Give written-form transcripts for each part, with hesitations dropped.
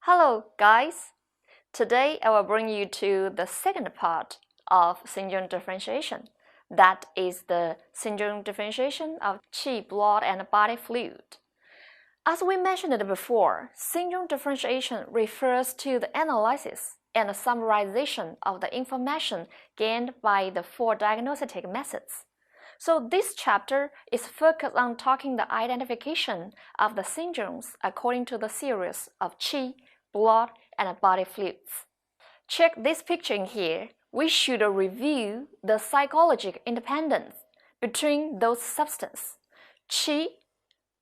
Hello guys! Today I will bring you to the second part of syndrome differentiation. That is the syndrome differentiation of qi, blood, and body fluid. As we mentioned before, syndrome differentiation refers to the analysis and summarization of the information gained by the four diagnostic methods. So this chapter is focused on talking the identification of the syndromes according to the series of qi, blood, and body fluids. Check this picture in here. We should review the psychological independence between those substances, qi,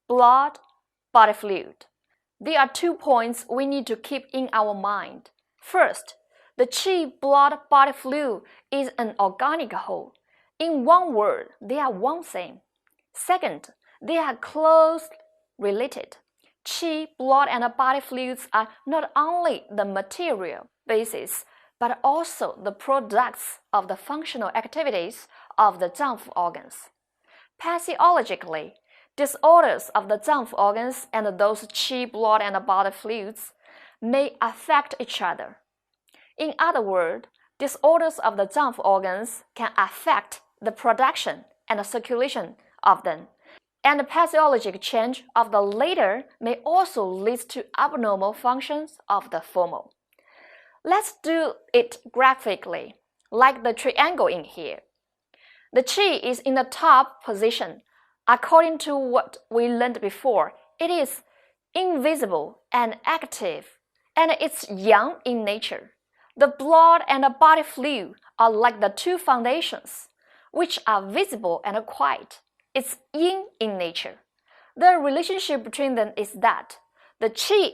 blood, body fluid. There are 2 points we need to keep in our mind. First, the qi, blood, body fluid is an organic whole. In one word, they are one same. Second, they are closely related. Qi, blood, and body fluids are not only the material basis, but also the products of the functional activities of the zangfu organs. Physiologically, disorders of the zangfu organs and those qi, blood, and body fluids may affect each other. In other words, disorders of the zangfu organs can affect the production and the circulation of them, and the pathologic change of the latter may also lead to abnormal functions of the former. Let's do it graphically, like the triangle in here. The qi is in the top position. According to what we learned before, it is invisible and active, and it's yang in nature. The blood and the body fluid are like the two foundations, which are visible and quiet. It's yin in nature. The relationship between them is that the qi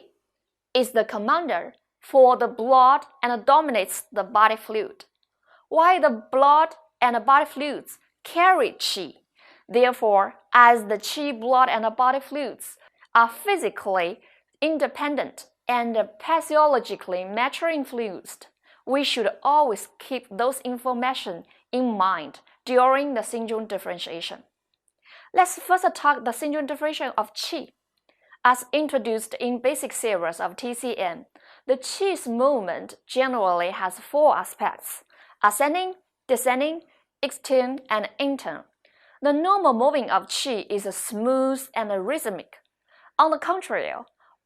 is the commander for the blood and dominates the body fluid, while the blood and body fluids carry qi. Therefore, as the qi, blood, and body fluids are physically independent and physiologically mature influenced, we should always keep those information in mind during the syndrome differentiation. Let's first talk the syndrome differentiation of qi. As introduced in basic series of TCM, the qi's movement generally has 4 aspects: ascending, descending, extern, and intern. The normal moving of qi is smooth and rhythmic. On the contrary,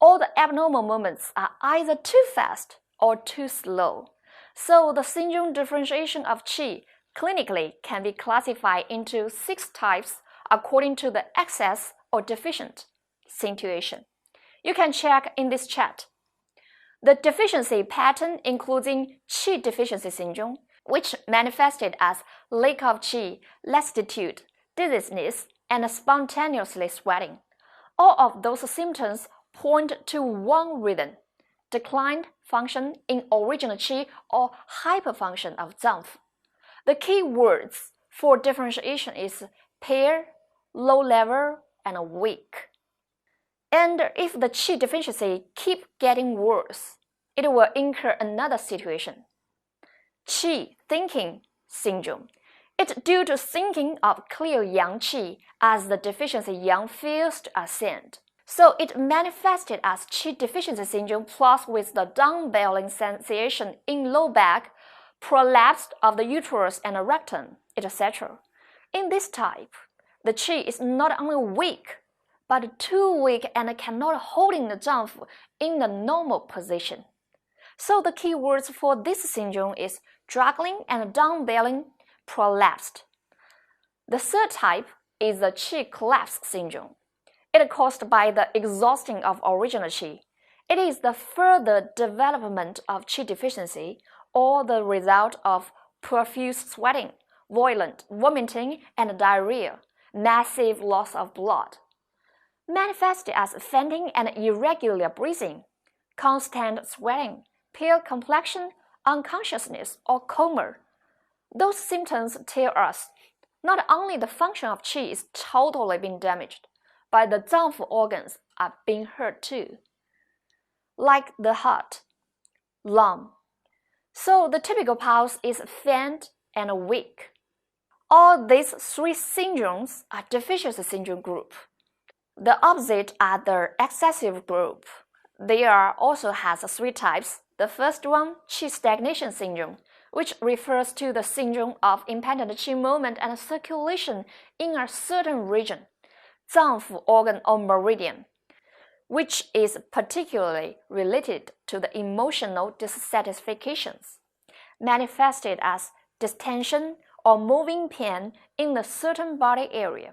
all the abnormal movements are either too fast or too slow. So the syndrome differentiation of qi clinically can be classified into 6 types according to the excess or deficient situation. You can check in this chart. The deficiency pattern including qi deficiency syndrome, which manifested as lack of qi, lassitude, dizziness, and spontaneously sweating. All of those symptoms point to one reason: declined function in original qi or hyperfunction of zangfu. The key words for differentiation is pair, low level, and weak. And if the qi deficiency keeps getting worse, it will incur another situation: qi thinking syndrome. It's due to thinking of clear yang qi as the deficiency yang fails to ascend. So it manifested as qi deficiency syndrome plus with the down-belling sensation in low back, prolapse of the uterus and rectum, etc. In this type, the qi is not only weak, but too weak and cannot hold in the zangfu in the normal position. So the key words for this syndrome is juggling and down-belling, prolapsed. The third type is the qi collapse syndrome. It is caused by the exhausting of original qi. It is the further development of qi deficiency or the result of profuse sweating, violent vomiting and diarrhea, massive loss of blood. Manifested as fainting and irregular breathing, constant sweating, pale complexion, unconsciousness, or coma. Those symptoms tell us not only the function of qi is totally being damaged, but the zangfu organs are being hurt too, like the heart, lung. So the typical pulse is faint and weak. All these 3 syndromes are deficiency syndrome group. The opposite are the excessive group. There also has three types. The first one, qi stagnation syndrome, which refers to the syndrome of impedant qi movement and circulation in a certain region, 脏腑 organ or meridian, which is particularly related to the emotional dissatisfactions, manifested as distension or moving pain in a certain body area.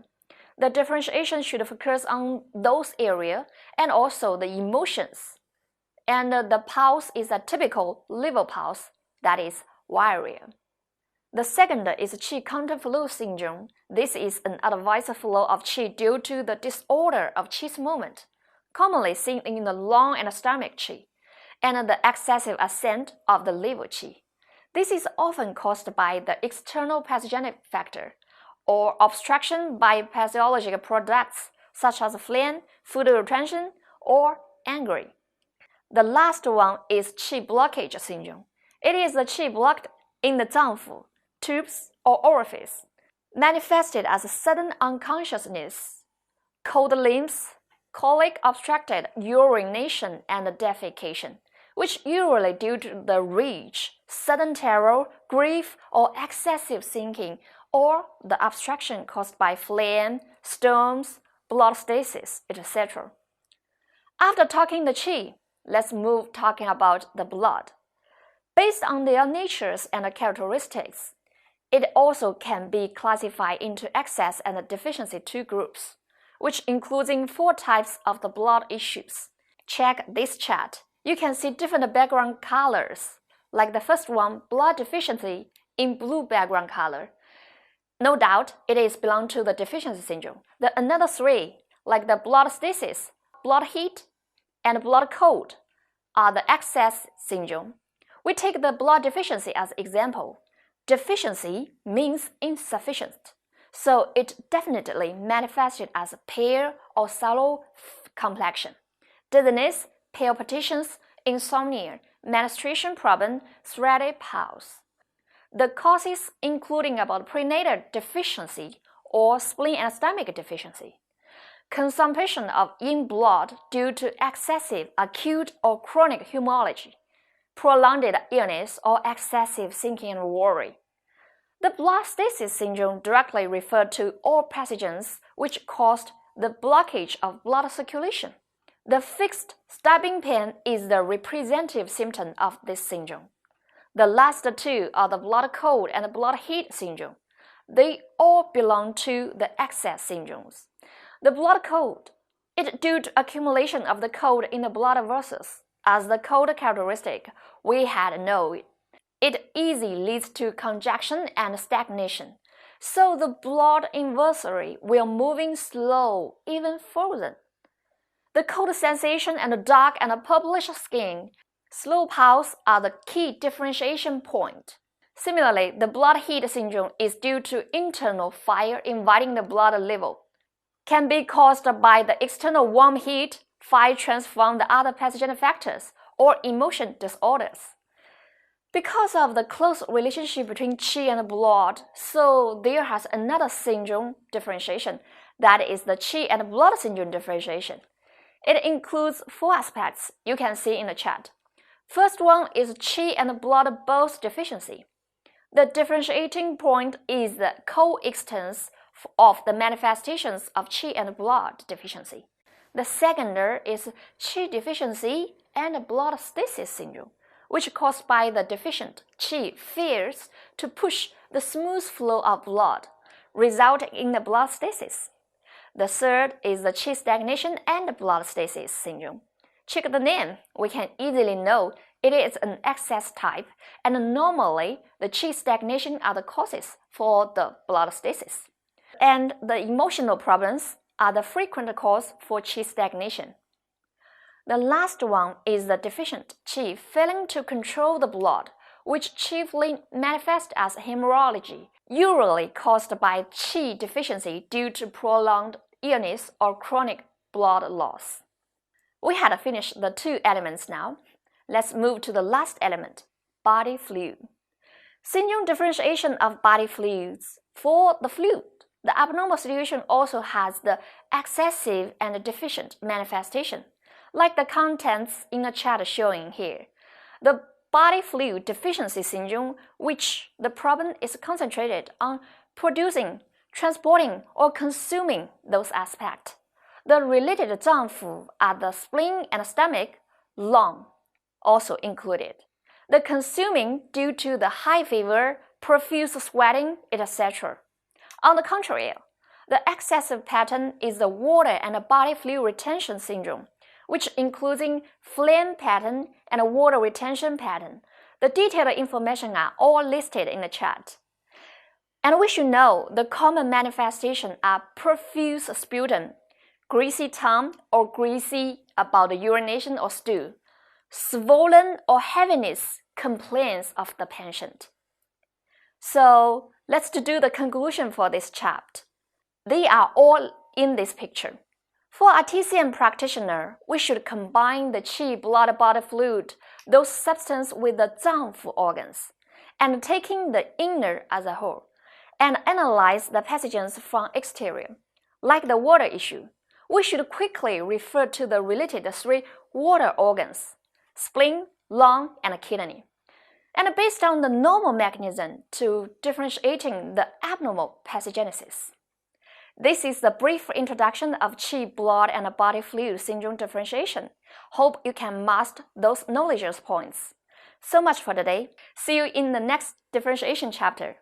The differentiation should focus on those areas and also the emotions. And the pulse is a typical liver pulse, that is wiry. The second is qi counterflow syndrome. This is an adverse flow of qi due to the disorder of qi's movement, commonly seen in the lung and stomach qi, and the excessive ascent of the liver qi. This is often caused by the external pathogenic factor or obstruction by pathological products such as phlegm, food retention, or angry. The last one is qi blockage syndrome. It is the qi blocked in the 脏腑, tubes, or orifice, manifested as sudden unconsciousness, cold limbs, colic, obstructed urination, and defecation, which usually due to the rage, sudden terror, grief, or excessive thinking, or the obstruction caused by phlegm, stones, blood stasis, etc. After talking the qi, let's move talking about the blood. Based on their natures and characteristics, it also can be classified into excess and deficiency two groups, which including four types of the blood issues. Check this chart. You can see different background colors, like the first one, blood deficiency, in blue background color. No doubt, it is belong to the deficiency syndrome. The another three, like the blood stasis, blood heat, and blood cold, are the excess syndrome. We take the blood deficiency as example. Deficiency means insufficient, so it definitely manifested as pale or sallow complexion, dizziness, palpitations, insomnia, menstruation problem, thready pulse. The causes including about prenatal deficiency or spleen and stomach deficiency, consumption of yin blood due to excessive acute or chronic hemorrhage, prolonged illness, or excessive thinking and worry. The blood stasis syndrome directly referred to all pathogens which caused the blockage of blood circulation. The fixed stabbing pain is the representative symptom of this syndrome. The last two are the blood cold and blood heat syndrome. They all belong to the excess syndromes. The blood cold, it due to accumulation of the cold in the blood vessels. As the cold characteristic we had known, it easily leads to congestion and stagnation, so the blood in vessels will moving slow, even frozen. The cold sensation and dark and purplish skin, slow pulse are the key differentiation point. Similarly, the blood heat syndrome is due to internal fire invading the blood level. Can be caused by the external warm heat, fire transform the other pathogenic factors, or emotion disorders. Because of the close relationship between qi and blood, so there has another syndrome differentiation, that is the qi and blood syndrome differentiation. It includes four aspects you can see in the chart. First one is qi and blood both deficiency. The differentiating point is the coexistence of the manifestations of qi and blood deficiency. The second is qi deficiency and blood stasis syndrome, which caused by the deficient qi fails to push the smooth flow of blood, resulting in the blood stasis. The third is the qi stagnation and blood stasis syndrome. Check the name, we can easily know it is an excess type, and normally the qi stagnation are the causes for the blood stasis. And the emotional problems are the frequent cause for qi stagnation. The last one is the deficient qi failing to control the blood, which chiefly manifests as hemorrhage, usually caused by qi deficiency due to prolonged illness or chronic blood loss. We had finished the two elements now. Let's move to the last element, body fluid. Syndrome differentiation of body fluids. For the fluid, the abnormal situation also has the excessive and deficient manifestation. like the contents in the chart showing here. The body fluid deficiency syndrome, which the problem is concentrated on producing, transporting, or consuming those aspects. The related 脏腑 are the spleen and stomach, lung, also included. The consuming due to the high fever, profuse sweating, etc. On the contrary, the excessive pattern is the water and body fluid retention syndrome, which including phlegm pattern and water retention pattern. The detailed information are all listed in the chart. And we should know the common manifestations are profuse sputum, greasy tongue or greasy about the urination or stool, swollen or heaviness complaints of the patient. So let's do the conclusion for this chapter. They are all in this picture. For a TCM practitioner, we should combine the qi, blood, body fluid, those substances with the 脏腑 organs, and taking the inner as a whole, and analyze the pathogens from exterior. Like the water issue, we should quickly refer to the related 3 water organs, spleen, lung, and kidney, and based on the normal mechanism to differentiating the abnormal pathogenesis. This is the brief introduction of qi, blood, and body fluid syndrome differentiation. Hope you can master those knowledge points. So much for today. See you in the next differentiation chapter.